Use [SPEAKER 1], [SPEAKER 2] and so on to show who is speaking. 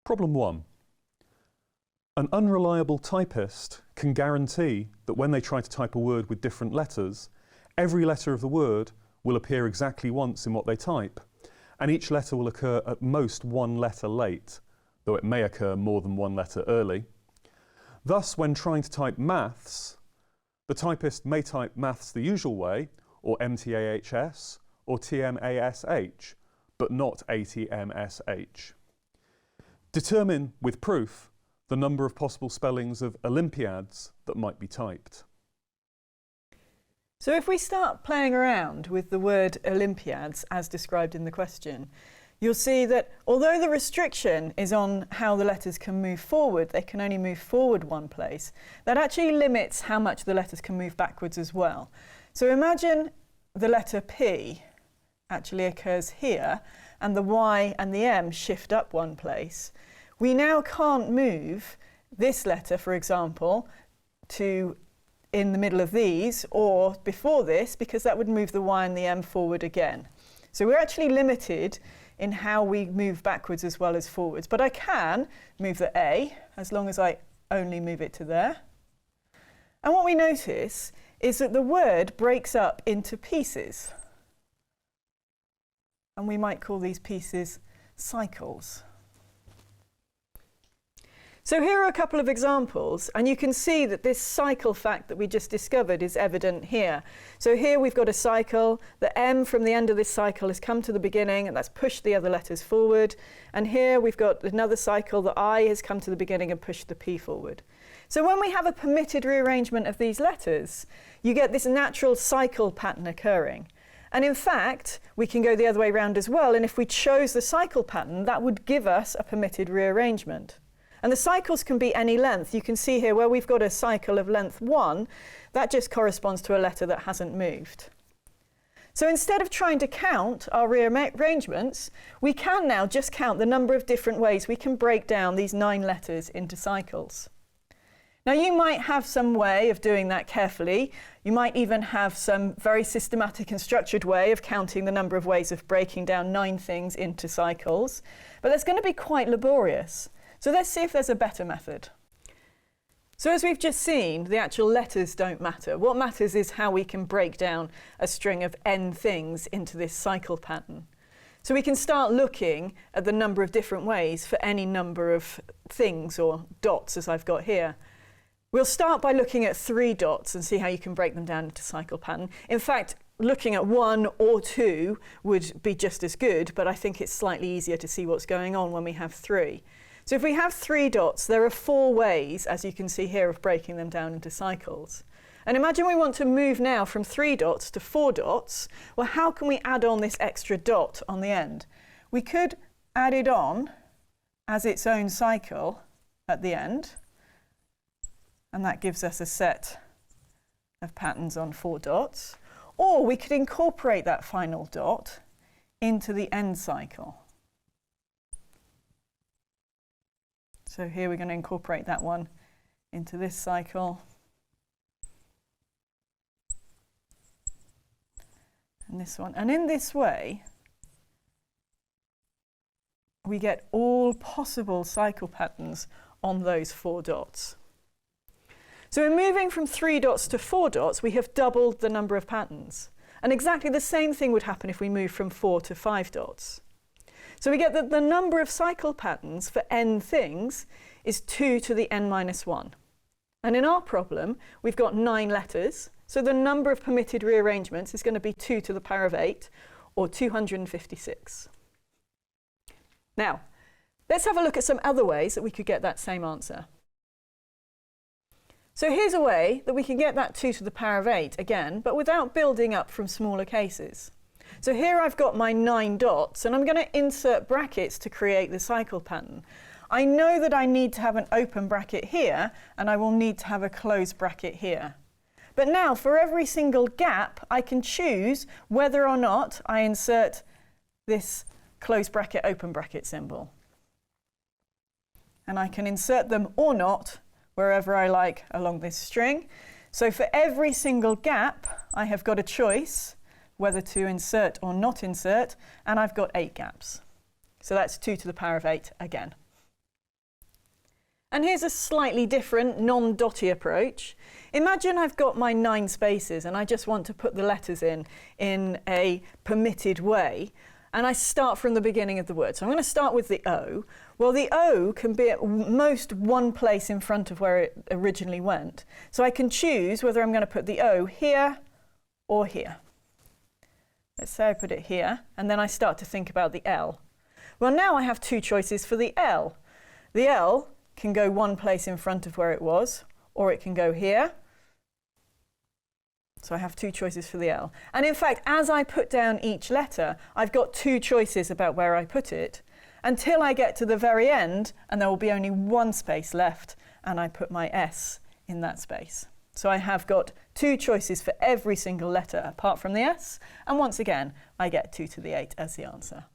[SPEAKER 1] Problem 1. An unreliable typist can guarantee that when they try to type a word with different letters, every letter of the word will appear exactly once in what they type, and each letter will occur at most one letter late, though it may occur more than one letter early. Thus, when trying to type maths, the typist may type maths the usual way, or MTAHS, or TMASH, but not ATMSH. Determine, with proof, the number of possible spellings of Olympiads that might be typed.
[SPEAKER 2] So if we start playing around with the word Olympiads as described in the question, you'll see that although the restriction is on how the letters can move forward, they can only move forward one place, that actually limits how much the letters can move backwards as well. So imagine the letter P actually occurs here, and the Y and the M shift up one place. We now can't move this letter, for example, to in the middle of these or before this, because that would move the Y and the M forward again. So we're actually limited in how we move backwards as well as forwards. But I can move the A as long as I only move it to there. And what we notice is that the word breaks up into pieces. And we might call these pieces cycles. So here are a couple of examples, and you can see that this cycle fact that we just discovered is evident here. So here we've got a cycle. The M from the end of this cycle has come to the beginning, and that's pushed the other letters forward. And here we've got another cycle. The I has come to the beginning and pushed the P forward. So when we have a permitted rearrangement of these letters, you get this natural cycle pattern occurring. And in fact, we can go the other way around as well. And if we chose the cycle pattern, that would give us a permitted rearrangement. And the cycles can be any length. You can see here where we've got a cycle of length 1, that just corresponds to a letter that hasn't moved. So instead of trying to count our rearrangements, we can now just count the number of different ways we can break down these 9 letters into cycles. Now you might have some way of doing that carefully. You might even have some very systematic and structured way of counting the number of ways of breaking down 9 things into cycles. But that's going to be quite laborious. So let's see if there's a better method. So as we've just seen, the actual letters don't matter. What matters is how we can break down a string of n things into this cycle pattern. So we can start looking at the number of different ways for any number of things, or dots as I've got here. We'll start by looking at 3 dots and see how you can break them down into cycle pattern. In fact, looking at 1 or 2 would be just as good, but I think it's slightly easier to see what's going on when we have 3. So if we have 3 dots, there are 4 ways, as you can see here, of breaking them down into cycles. And imagine we want to move now from 3 dots to 4 dots. Well, how can we add on this extra dot on the end? We could add it on as its own cycle at the end. And that gives us a set of patterns on 4 dots. Or we could incorporate that final dot into the end cycle. So here we're going to incorporate that one into this cycle. And this one. And in this way, we get all possible cycle patterns on those 4 dots. So in moving from 3 dots to 4 dots, we have doubled the number of patterns. And exactly the same thing would happen if we move from 4 to 5 dots. So we get that the number of cycle patterns for n things is 2 to the n minus 1. And in our problem, we've got 9 letters. So the number of permitted rearrangements is going to be 2 to the power of 8, or 256. Now, let's have a look at some other ways that we could get that same answer. So here's a way that we can get that 2 to the power of 8 again, but without building up from smaller cases. So here I've got my 9 dots, and I'm going to insert brackets to create the cycle pattern. I know that I need to have an open bracket here, and I will need to have a closed bracket here. But now, for every single gap, I can choose whether or not I insert this closed bracket, open bracket symbol. And I can insert them or not wherever I like along this string. So for every single gap, I have got a choice whether to insert or not insert, and I've got 8 gaps. So that's 2 to the power of 8 again. And here's a slightly different, non-dotty approach. Imagine I've got my 9 spaces and I just want to put the letters in a permitted way. And I start from the beginning of the word. So I'm going to start with the O. Well, the O can be at most one place in front of where it originally went. So I can choose whether I'm going to put the O here or here. Let's say I put it here, and then I start to think about the L. Well, now I have 2 choices for the L. The L can go one place in front of where it was, or it can go here. So I have 2 choices for the L. And in fact, as I put down each letter, I've got 2 choices about where I put it, until I get to the very end, and there will be only 1 space left, and I put my S in that space. So I have got 2 choices for every single letter apart from the S, and once again, I get 2 to the 8 as the answer.